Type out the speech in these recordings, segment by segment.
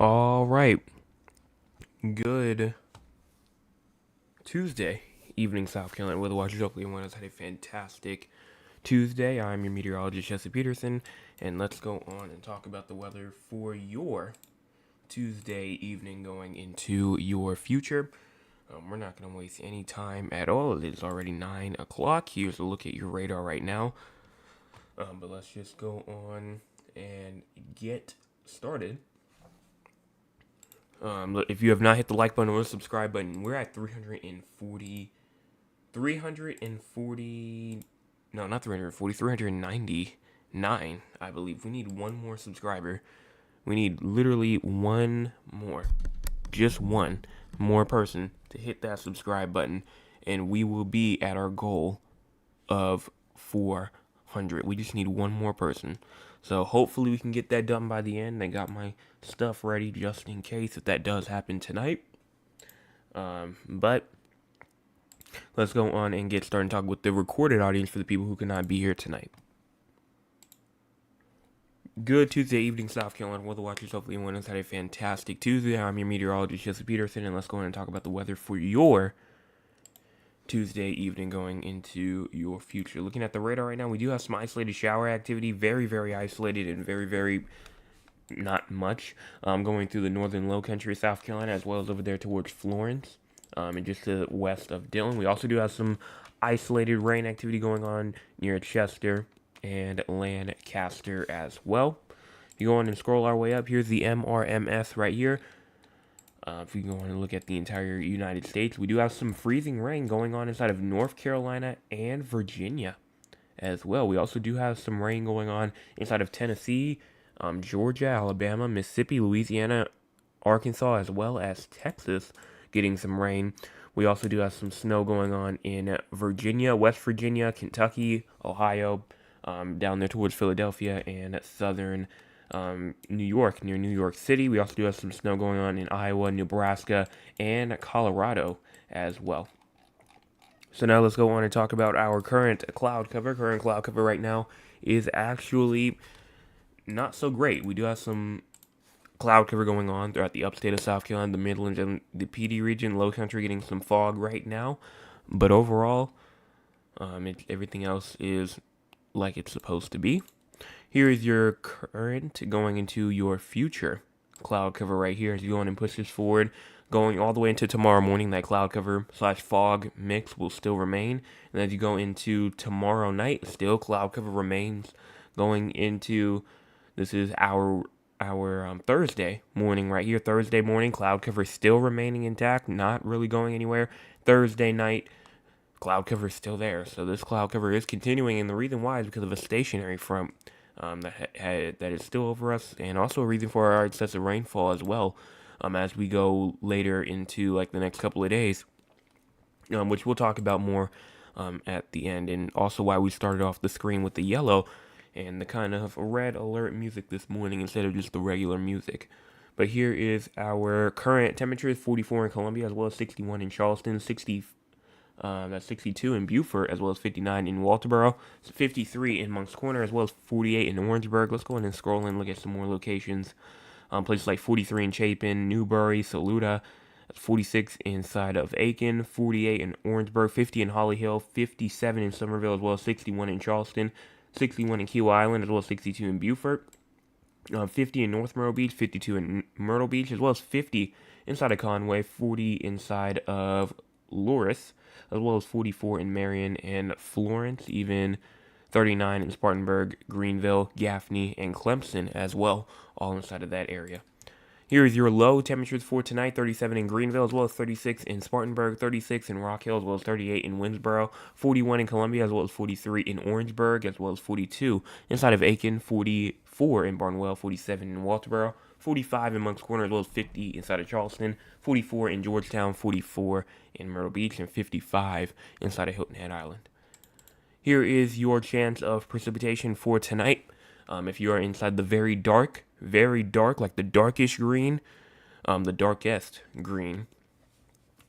All right. Good Tuesday evening, South Carolina weather watchers. Hopefully, everyone has had a fantastic Tuesday. I'm your meteorologist, Jesse Peterson, and let's go on and talk about the weather for your Tuesday evening going into your future. We're not going to waste any time at all. It is already 9 o'clock. Here's a look at your radar right now. But let's just go on and get started. If you have not hit the like button or the subscribe button, we're at 340, no, not 340, 399, I believe. We need one more subscriber. We need literally one more, just one more person to hit that subscribe button, and we will be at our goal of 400. We just need one more person. So hopefully we can get that done by the end. I got my stuff ready just in case if that does happen tonight. But let's go on and get started and talk with the recorded audience for the people who cannot be here tonight. Good Tuesday evening, South Carolina weather watchers. Hopefully everyone has had a fantastic Tuesday. I'm your meteorologist, Jesse Peterson, and let's go on and talk about the weather for your Tuesday evening going into your future. Looking at the radar right now, we do have some isolated shower activity, very, very isolated and very, very not much. Going through the northern low country of South Carolina as well as over there towards Florence and just to the west of Dillon. We also do have some isolated rain activity going on near Chester and Lancaster as well. You go on and scroll our way up. Here's the MRMS right here. If we go on and look at the entire United States, we do have some freezing rain going on inside of North Carolina and Virginia as well. We also do have some rain going on inside of Tennessee, Georgia, Alabama, Mississippi, Louisiana, Arkansas, as well as Texas getting some rain. We also do have some snow going on in Virginia, West Virginia, Kentucky, Ohio, down there towards Philadelphia, and southern New York, near New York City. We also do have some snow going on in Iowa, Nebraska, and Colorado as well. So now let's go on and talk about our current cloud cover. Current cloud cover right now is actually not so great. We do have some cloud cover going on throughout the upstate of South Carolina, the Midlands, and the PD region, low country getting some fog right now. But overall, everything else is like it's supposed to be. Here is your current going into your future cloud cover right here. As you go on and push this forward, going all the way into tomorrow morning, that cloud cover / fog mix will still remain. And as you go into tomorrow night, still cloud cover remains. Going into, this is our Thursday morning right here. Thursday morning, cloud cover still remaining intact, not really going anywhere. Thursday night, cloud cover is still there. So this cloud cover is continuing, and the reason why is because of a stationary front that is still over us, and also a reason for our excessive rainfall as well, as we go later into like the next couple of days, which we'll talk about more at the end, and also why we started off the screen with the yellow and the kind of red alert music this morning instead of just the regular music. But here is our current temperature: 44 in Columbia, as well as 61 in Charleston, that's 62 in Beaufort, as well as 59 in Walterboro, 53 in Moncks Corner, as well as 48 in Orangeburg. Let's go ahead and scroll and look at some more locations. Places like 43 in Chapin, Newberry, Saluda, 46 inside of Aiken, 48 in Orangeburg, 50 in Holly Hill, 57 in Somerville, as well as 61 in Charleston, 61 in Key Island, as well as 62 in Beaufort, 50 in North Myrtle Beach, 52 in Myrtle Beach, as well as 50 inside of Conway, 40 inside of Loris, as well as 44 in Marion and Florence, even 39 in Spartanburg, Greenville, Gaffney, and Clemson as well, all inside of that area. Here is your low temperatures for tonight: 37 in Greenville, as well as 36 in Spartanburg, 36 in Rock Hill, as well as 38 in Winsboro, 41 in Columbia, as well as 43 in Orangeburg, as well as 42 inside of Aiken, 44 in Barnwell, 47 in Walterboro, 45 in Moncks Corner, as well as 50 inside of Charleston, 44 in Georgetown, 44 in Myrtle Beach, and 55 inside of Hilton Head Island. Here is your chance of precipitation for tonight. If you are inside the very dark, like the darkish green, the darkest green,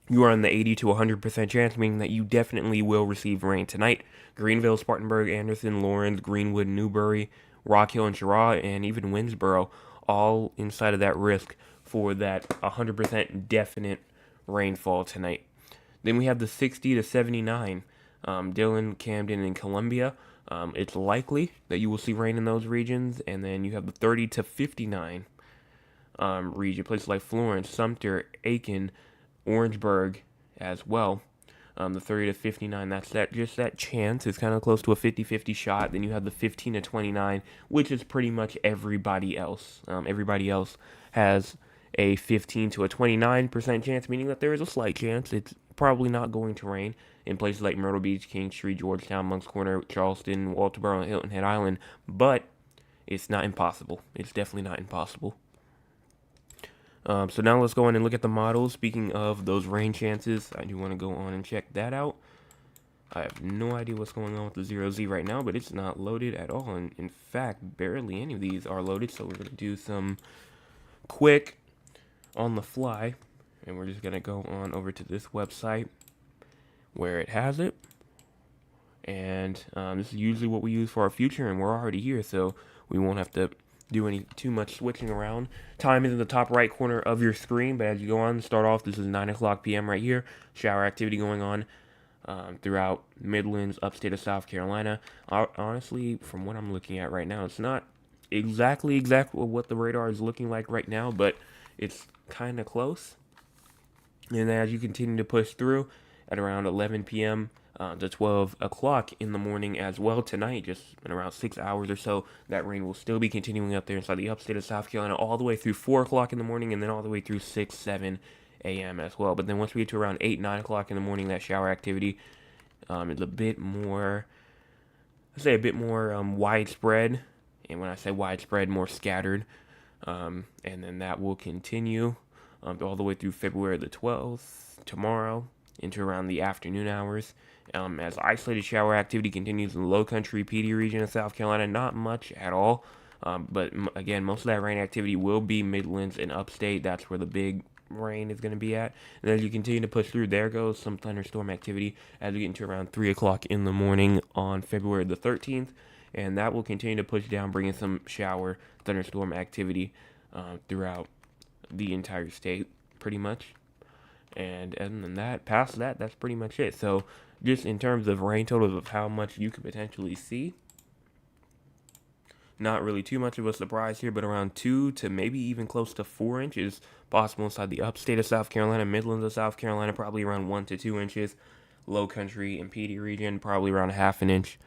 you are on the 80 to 100% chance, meaning that you definitely will receive rain tonight. Greenville, Spartanburg, Anderson, Lawrence, Greenwood, Newberry, Rock Hill, and Cheraw, and even Winsboro, all inside of that risk for that 100% definite rainfall tonight. Then we have the 60 to 79. Dillon, Camden, and Columbia. It's likely that you will see rain in those regions. And then you have the 30 to 59 region, places like Florence, Sumter, Aiken, Orangeburg as well. The 30 to 59, that's just that chance. It's kind of close to a 50-50 shot. Then you have the 15 to 29, which is pretty much everybody else. Everybody else has a 15 to a 29% chance, meaning that there is a slight chance. It's probably not going to rain in places like Myrtle Beach, Kingstree, Georgetown, Moncks Corner, Charleston, Walterboro, and Hilton Head Island. But it's not impossible. It's definitely not impossible. So now let's go on and look at the models. Speaking of those rain chances, I do want to go on and check that out. I have no idea what's going on with the 0Z right now, but it's not loaded at all. And in fact, barely any of these are loaded. So we're going to do some quick on the fly. And we're just going to go on over to this website where it has it. And this is usually what we use for our future, and we're already here, so we won't have to do too much switching around. Time is in the top right corner of your screen, but as you go on, start off, this is 9 o'clock p.m. right here. Shower activity going on throughout Midlands, upstate of South Carolina. Honestly, from what I'm looking at right now, it's not exactly what the radar is looking like right now, but it's kind of close. And as you continue to push through at around 11 p.m., to 12 o'clock in the morning as well tonight, just in around 6 hours or so, that rain will still be continuing up there inside the upstate of South Carolina all the way through 4 o'clock in the morning, and then all the way through 6, 7 a.m. as well. But then once we get to around 8, 9 o'clock in the morning, that shower activity is a bit more, let's say a bit more widespread, and when I say widespread, more scattered, and then that will continue all the way through February the 12th, tomorrow, into around the afternoon hours. As isolated shower activity continues in the low country PD region of South Carolina, not much at all. But again, most of that rain activity will be Midlands and upstate. That's where the big rain is going to be at. And as you continue to push through, there goes some thunderstorm activity as we get into around 3 o'clock in the morning on February the 13th. And that will continue to push down, bringing some shower thunderstorm activity throughout the entire state, pretty much. And other than that, past that, that's pretty much it. So just in terms of rain totals of how much you could potentially see, not really too much of a surprise here, but around 2 to maybe even close to 4 inches possible inside the upstate of South Carolina, Midlands of South Carolina, probably around 1 to 2 inches. Low country and PD region, probably around ½ an inch.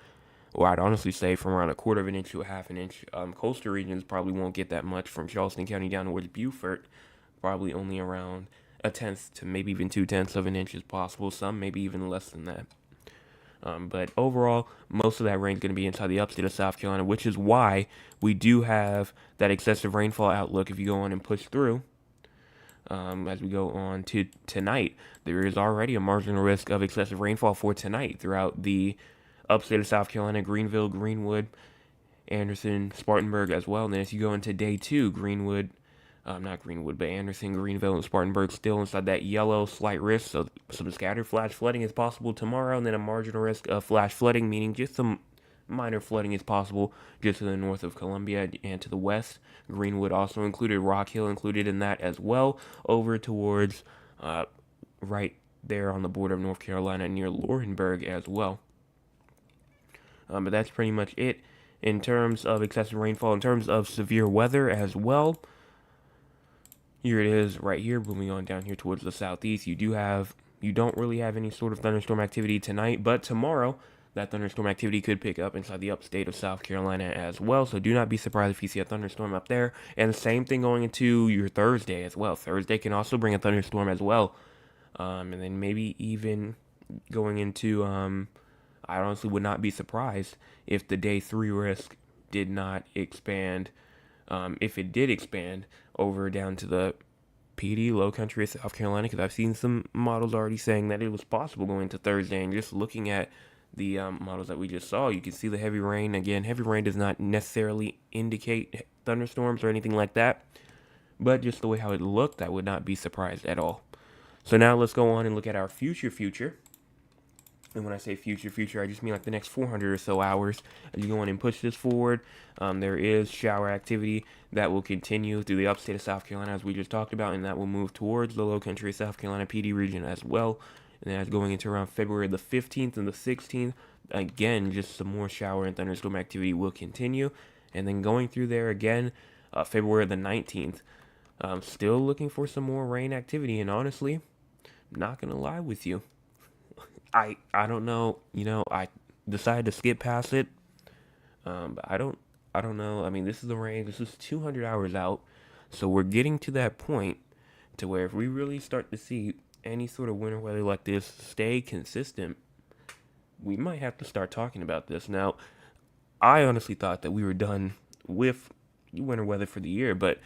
Or I'd honestly say from around 1/4 of an inch to ½ an inch. Coastal regions probably won't get that much from Charleston County down towards Beaufort. Probably only around 1/10 to maybe even 2/10 of an inch is possible. Some maybe even less than that. But overall, most of that rain is going to be inside the upstate of South Carolina, which is why we do have that excessive rainfall outlook. If you go on and push through, as we go on to tonight, there is already a marginal risk of excessive rainfall for tonight throughout the upstate of South Carolina, Greenville, Greenwood, Anderson, Spartanburg as well. And then if you go into day 2, Greenwood, not Greenwood, but Anderson, Greenville, and Spartanburg still inside that yellow slight risk. So some scattered flash flooding is possible tomorrow, and then a marginal risk of flash flooding, meaning just some minor flooding is possible just to the north of Columbia and to the west. Greenwood also included, Rock Hill included in that as well, over towards right there on the border of North Carolina near Laurinburg as well. But that's pretty much it in terms of excessive rainfall. In terms of severe weather as well, here it is right here, moving on down here towards the southeast. You don't really have any sort of thunderstorm activity tonight, but tomorrow that thunderstorm activity could pick up inside the upstate of South Carolina as well. So do not be surprised if you see a thunderstorm up there. And the same thing going into your Thursday as well. Thursday can also bring a thunderstorm as well. And then maybe even going into, I honestly would not be surprised if the day 3 risk did not expand. If it did expand over down to the PD, low country of South Carolina, because I've seen some models already saying that it was possible going into Thursday, and just looking at the models that we just saw, you can see the heavy rain. Again, heavy rain does not necessarily indicate thunderstorms or anything like that, but just the way how it looked, I would not be surprised at all. So now let's go on and look at our future. And when I say future, I just mean like the next 400 or so hours. As you go on and push this forward, there is shower activity that will continue through the upstate of South Carolina, as we just talked about, and that will move towards the low country of South Carolina PD region as well. And then as going into around February the 15th and the 16th, again, just some more shower and thunderstorm activity will continue. And then going through there again, February the 19th, still looking for some more rain activity. And honestly, not going to lie with you. I don't know, I decided to skip past it. But I don't know. I mean, this is the range. This is 200 hours out. So we're getting to that point to where if we really start to see any sort of winter weather like this stay consistent, we might have to start talking about this. Now, I honestly thought that we were done with winter weather for the year, but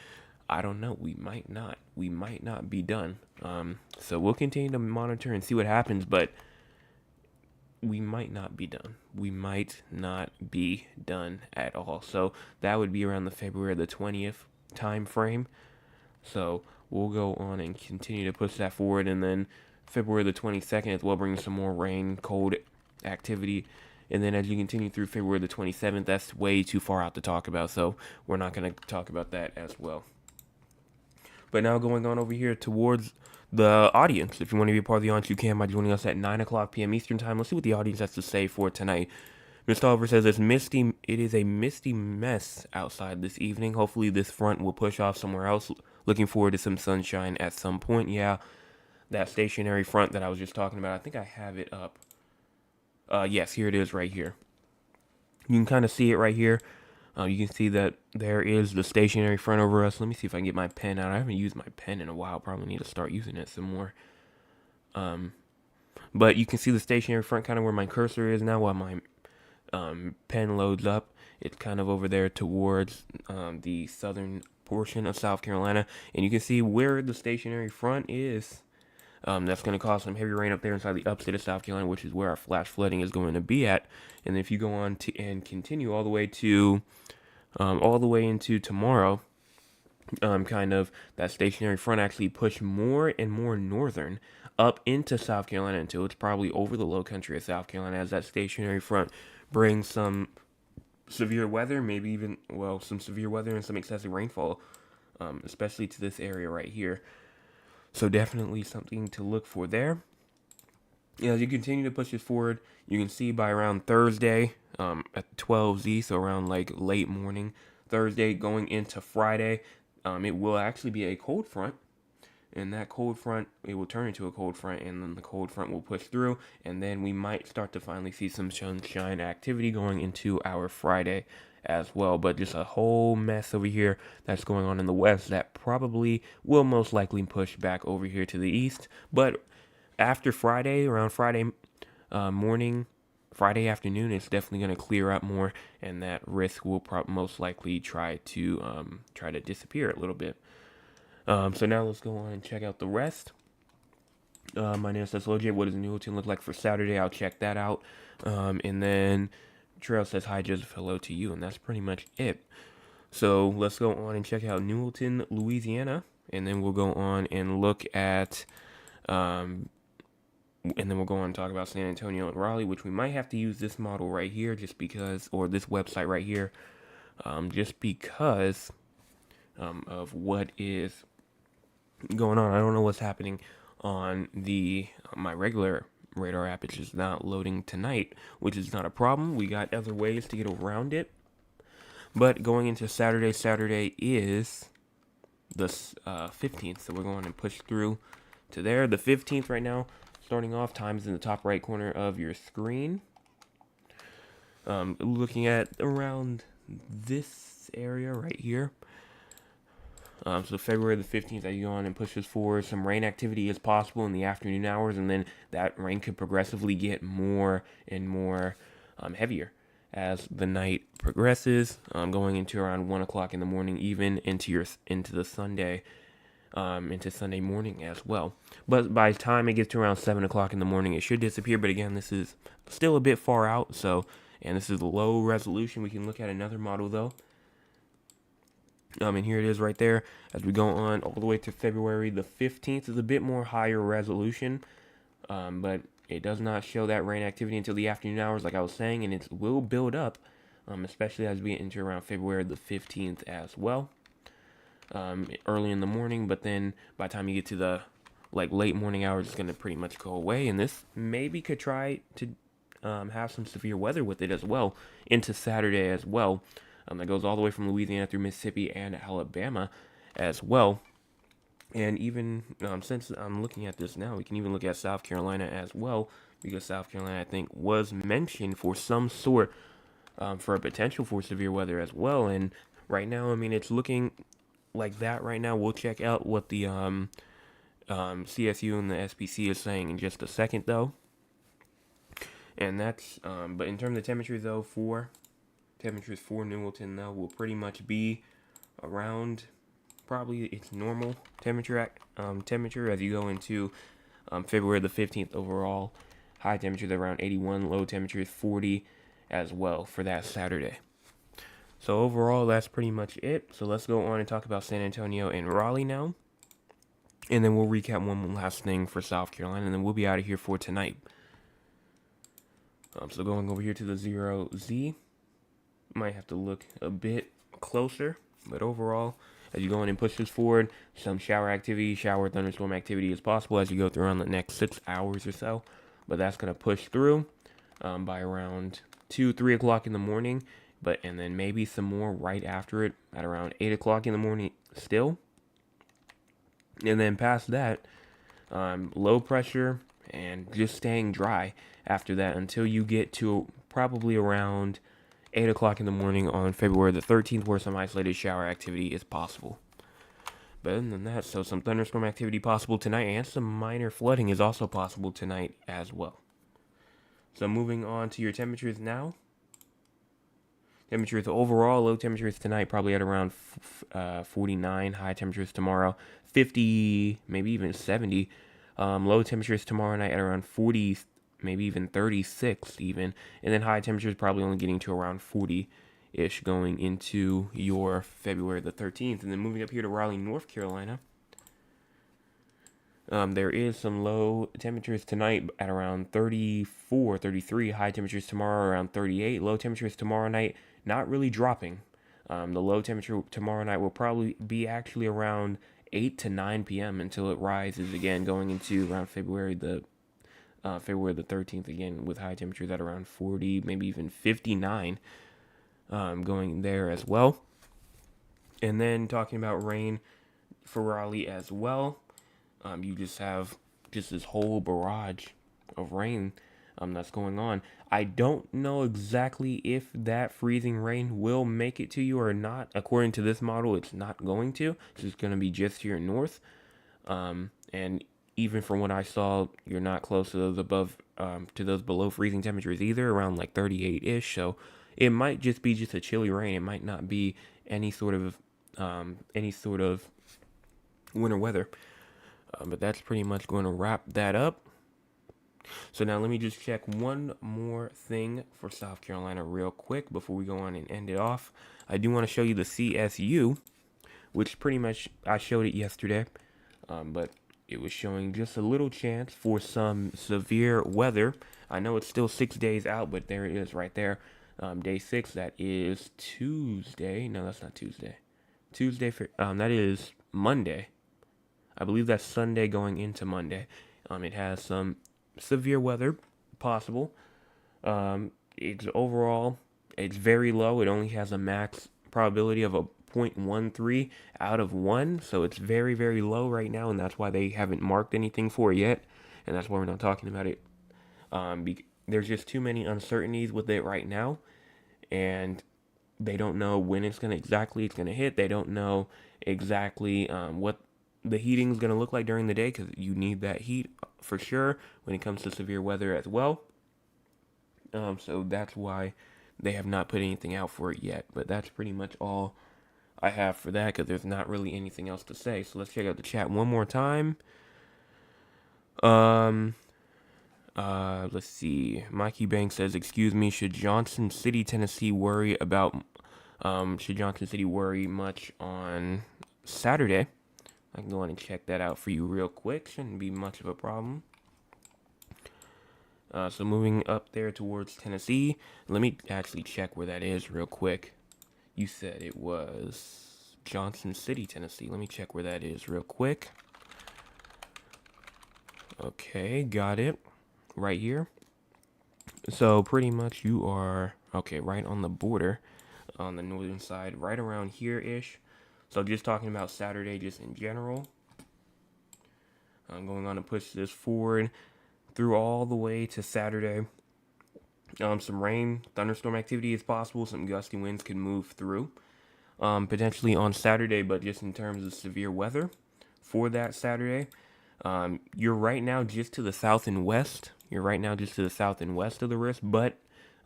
I don't know. We might not. We might not be done. So we'll continue to monitor and see what happens, but we might not be done. We might not be done at all. So that would be around the February the 20th time frame. So we'll go on and continue to push that forward. And then February the 22nd as well brings some more rain, cold activity. And then as you continue through February the 27th, that's way too far out to talk about. So we're not going to talk about that as well. But now going on over here towards the audience. If you want to be a part of the audience, you can by joining us at 9 o'clock p.m. Eastern Time. Let's see what the audience has to say for tonight. Mr. Oliver says it is a misty mess outside this evening. Hopefully this front will push off somewhere else. Looking forward to some sunshine at some point. Yeah, that stationary front that I was just talking about, I think I have it up. Yes, here it is right here. You can kind of see it right here. You can see that there is the stationary front over us. Let me see if I can get my pen out. I haven't used my pen in a while. Probably need to start using it some more. But you can see the stationary front kind of where my cursor is now while my pen loads up. It's kind of over there towards the southern portion of South Carolina. And you can see where the stationary front is. That's going to cause some heavy rain up there inside the upstate of South Carolina, which is where our flash flooding is going to be at. And if you go on to and continue all the way into tomorrow, kind of that stationary front actually push more and more northern up into South Carolina until it's probably over the low country of South Carolina as that stationary front brings some severe weather, maybe even, some severe weather and some excessive rainfall, especially to this area right here. So definitely something to look for there. As you continue to push this forward, you can see by around Thursday at 12Z, so around like late morning Thursday going into Friday, it will actually be a cold front. And that cold front, it will turn into a cold front, and then the cold front will push through, and then we might start to finally see some sunshine activity going into our Friday as well. But just a whole mess over here that's going on in the west that probably will most likely push back over here to the east. But after Friday, around Friday morning, Friday afternoon, it's definitely going to clear up more, and that risk will most likely try to disappear a little bit. So now let's go on and check out the rest. My name is LJ. What does Newellton look like for Saturday? I'll check that out. And then Trail says, hi, Joseph, hello to you. And that's pretty much it. So let's go on and check out Newellton, Louisiana. And then we'll go on and look at, and then we'll go on and talk about San Antonio and Raleigh, which we might have to use this model right here just because, or this website right here, just because of what is going on. I don't know what's happening on my regular radar app. It's just not loading tonight, which is not a problem. We got other ways to get around it. But going into Saturday is the 15th, so we're going to push through to there. The 15th right now, starting off, times in the top right corner of your screen. Looking at around this area right here. So February the 15th, as you go on and push this forward, some rain activity is possible in the afternoon hours, and then that rain could progressively get more and more heavier as the night progresses, going into around 1 o'clock in the morning, even into the Sunday, into Sunday morning as well. But by the time it gets to around 7 o'clock in the morning, it should disappear. But again, this is still a bit far out, and this is low resolution. We can look at another model though. And here it is right there as we go on all the way to February the 15th. Is a bit more higher resolution, but it does not show that rain activity until the afternoon hours, like I was saying, and it will build up, especially as we get into around February the 15th as well, early in the morning. But then by the time you get to the late morning hours, it's going to pretty much go away, and this maybe could try to have some severe weather with it as well into Saturday as well. That goes all the way from Louisiana through Mississippi and Alabama as well. And even since I'm looking at this now, we can even look at South Carolina as well, because South Carolina, I think, was mentioned for some sort for a potential for severe weather as well. And right now, I mean, it's looking like that right now. We'll check out what the CSU and the SPC is saying in just a second, though. And that's, but in terms of temperatures, though, temperatures for Newellton, though, will pretty much be around probably its normal temperature as you go into February the 15th overall. High temperatures around 81, low temperatures 40 as well for that Saturday. So overall, that's pretty much it. So let's go on and talk about San Antonio and Raleigh now. And then we'll recap one last thing for South Carolina, and then we'll be out of here for tonight. So going over here to the 0Z, might have to look a bit closer, but overall, as you go in and push this forward, some shower thunderstorm activity is possible as you go through around the next 6 hours or so. But that's going to push through by around 3 o'clock in the morning. And then maybe some more right after it at around 8 o'clock in the morning still. And then past that, low pressure and just staying dry after that until you get to probably around 8 o'clock in the morning on February the 13th, where some isolated shower activity is possible. But other than that, so some thunderstorm activity possible tonight, and some minor flooding is also possible tonight as well. So moving on to your temperatures now. Temperatures overall, low temperatures tonight probably at around 49. High temperatures tomorrow 50, maybe even 70. Low temperatures tomorrow night at around 40, maybe even 36 even. And then high temperatures probably only getting to around 40-ish going into your February the 13th. And then moving up here to Raleigh, North Carolina. There is some low temperatures tonight at around 34, 33. High temperatures tomorrow around 38. Low temperatures tomorrow night not really dropping. The low temperature tomorrow night will probably be actually around 8 to 9 p.m. until it rises again, going into around February the 13th again, with high temperatures at around 40, maybe even 59, going there as well. And then talking about rain for Raleigh as well. You just have this whole barrage of rain that's going on. I don't know exactly if that freezing rain will make it to you or not. According to this model, it's not going to. It's just going to be just here north. And even from what I saw, you're not close to those below freezing temperatures either, around like 38-ish. So it might just be a chilly rain. It might not be any sort of winter weather. But that's pretty much going to wrap that up. So now let me just check one more thing for South Carolina real quick before we go on and end it off. I do want to show you the CSU, which pretty much I showed it yesterday, but it was showing just a little chance for some severe weather. I know it's still 6 days out, but there it is right there. Day 6, that is Tuesday. No, that's not Tuesday. That is Monday. I believe that's Sunday going into Monday. It has some severe weather possible. It's very low. It only has a max probability of a 0.13 out of 1, so it's very, very low right now, and that's why they haven't marked anything for it yet, and that's why we're not talking about it. There's just too many uncertainties with it right now, and they don't know when it's going to hit. They don't know exactly what the heating is going to look like during the day, because you need that heat for sure when it comes to severe weather as well. So that's why they have not put anything out for it yet. But that's pretty much all I have for that, because there's not really anything else to say. So let's check out the chat one more time. Let's see. Mikey Banks says, "Excuse me, should Johnson City, Tennessee worry much on Saturday?" I can go on and check that out for you real quick. Shouldn't be much of a problem. So moving up there towards Tennessee. Let me actually check where that is real quick. You said it was Johnson City, Tennessee. Let me check where that is real quick. Okay, got it. Right here. So pretty much you are, okay, right on the border, on the northern side, right around here-ish. So just talking about Saturday just in general. I'm going on to push this forward through all the way to Saturday. Some rain, thunderstorm activity is possible. Some gusty winds can move through. Potentially on Saturday, but just in terms of severe weather for that Saturday. You're right now just to the south and west. You're right now just to the south and west of the risk, but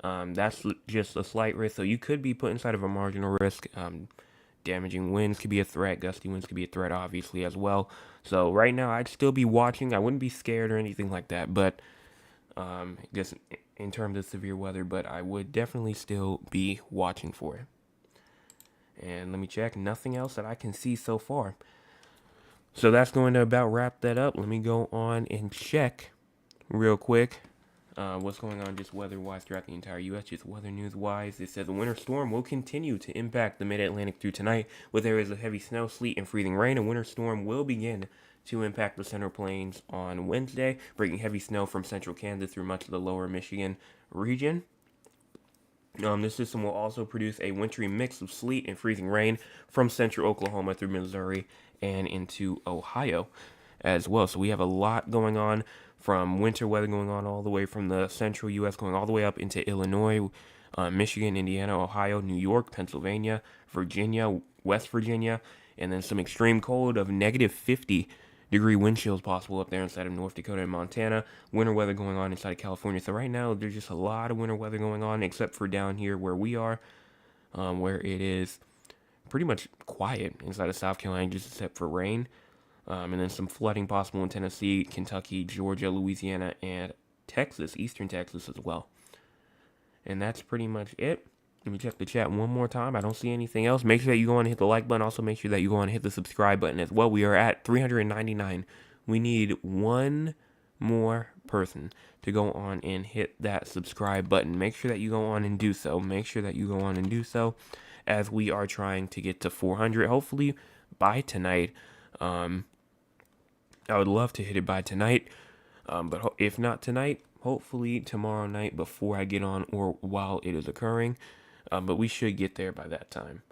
that's just a slight risk. So you could be put inside of a marginal risk. Damaging winds could be a threat. Gusty winds could be a threat, obviously, as well. So right now, I'd still be watching. I wouldn't be scared or anything like that, but just in terms of severe weather, but I would definitely still be watching for it. And let me check. Nothing else that I can see so far. So that's going to about wrap that up. Let me go on and check real quick what's going on just weather-wise throughout the entire U.S. Just weather news-wise, it says a winter storm will continue to impact the mid-Atlantic through tonight with areas of heavy snow, sleet, and freezing rain. A winter storm will begin to impact the Central Plains on Wednesday, bringing heavy snow from central Kansas through much of the lower Michigan region. This system will also produce a wintry mix of sleet and freezing rain from central Oklahoma through Missouri and into Ohio as well. So we have a lot going on, from winter weather going on all the way from the central U.S. going all the way up into Illinois, Michigan, Indiana, Ohio, New York, Pennsylvania, Virginia, West Virginia, and then some extreme cold of negative 50-degree wind chills possible up there inside of North Dakota and Montana. Winter weather going on inside of California. So right now, there's just a lot of winter weather going on, except for down here where we are, where it is pretty much quiet inside of South Carolina, just except for rain. And then some flooding possible in Tennessee, Kentucky, Georgia, Louisiana, and Texas, eastern Texas as well. And that's pretty much it. Let me check the chat one more time. I don't see anything else. Make sure that you go on and hit the like button. Also, make sure that you go on and hit the subscribe button as well. We are at 399. We need one more person to go on and hit that subscribe button. Make sure that you go on and do so. Make sure that you go on and do so, as we are trying to get to 400, hopefully by tonight. I would love to hit it by tonight, but if not tonight, hopefully tomorrow night before I get on or while it is occurring. But we should get there by that time.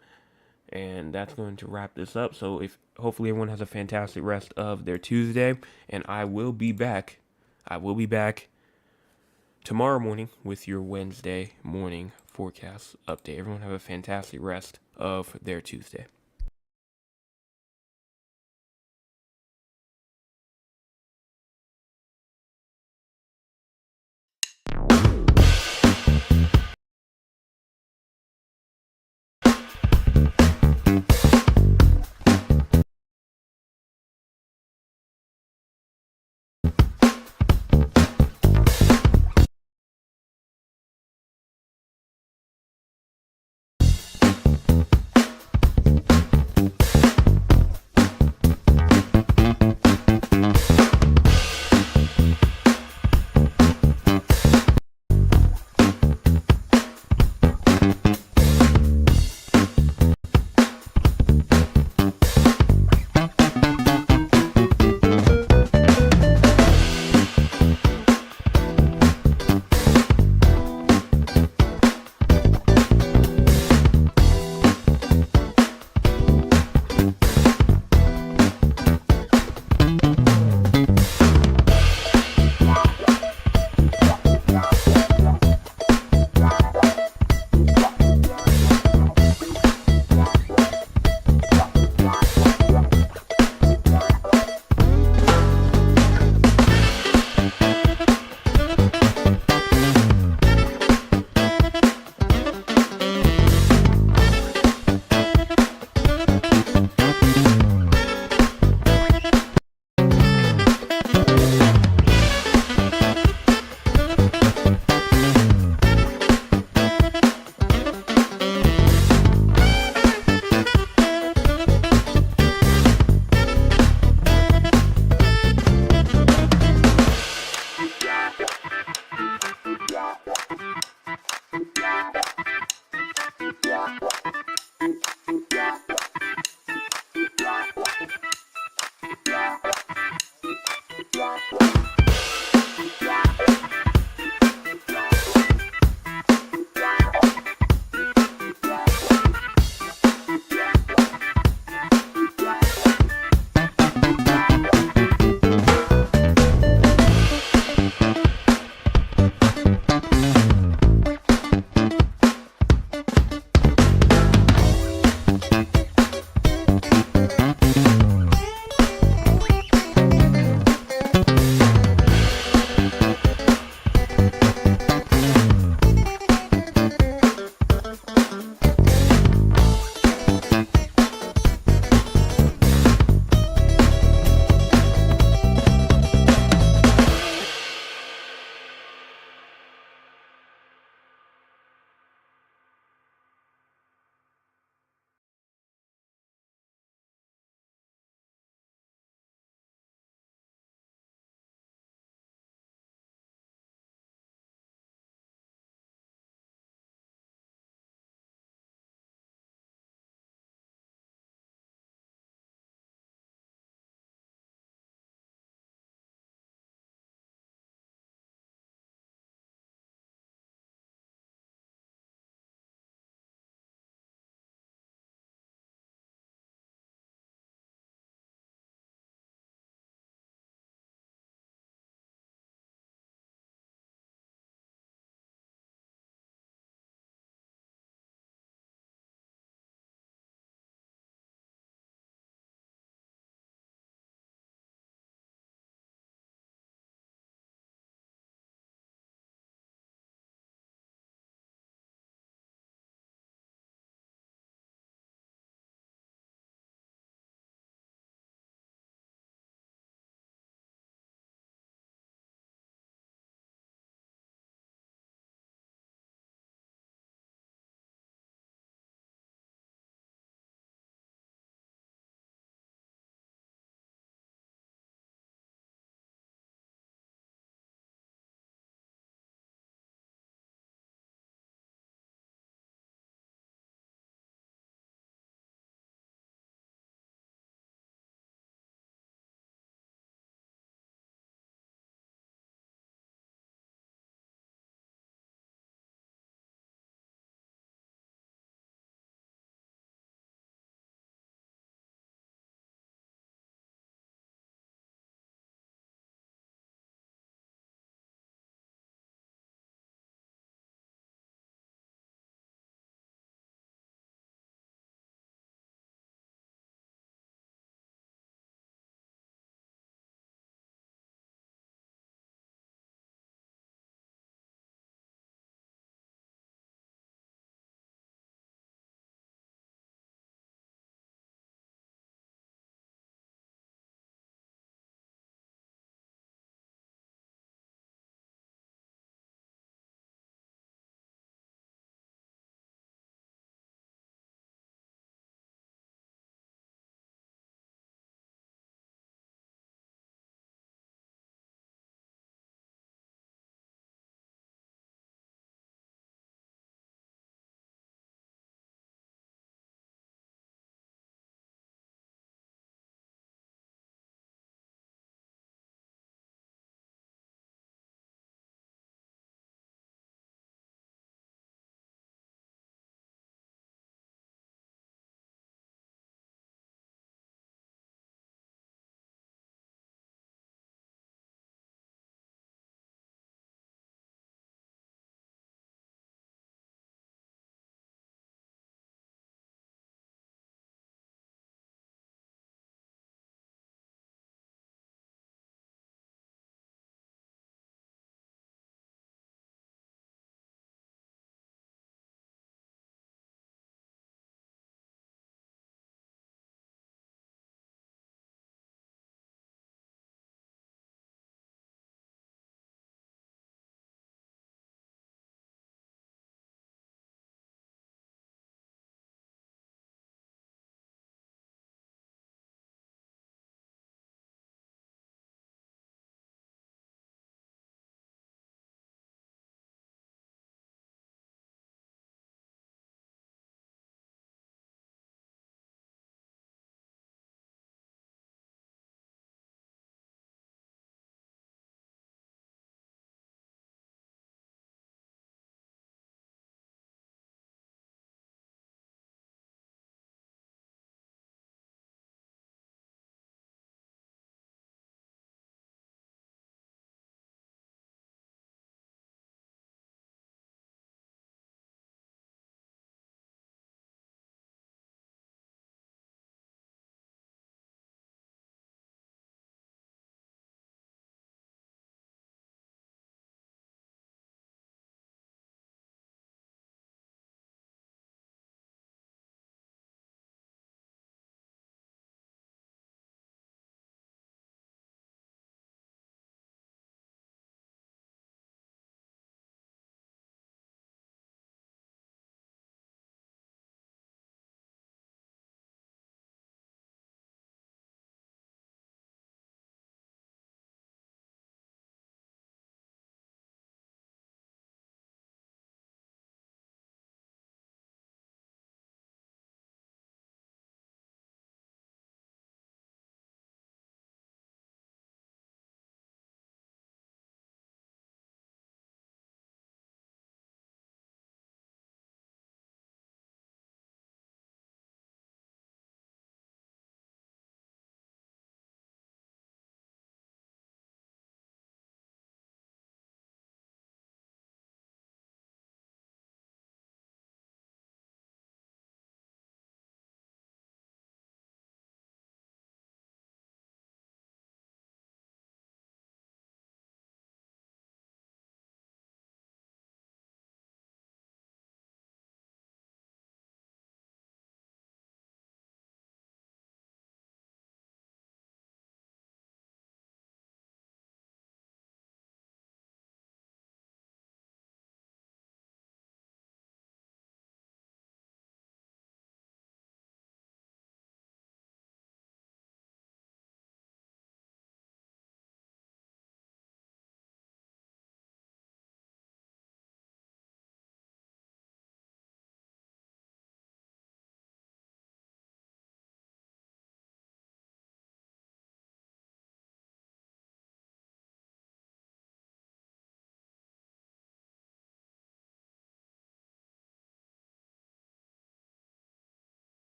And that's going to wrap this up. So hopefully everyone has a fantastic rest of their Tuesday, and I will be back. Tomorrow morning with your Wednesday morning forecast update. Everyone have a fantastic rest of their Tuesday.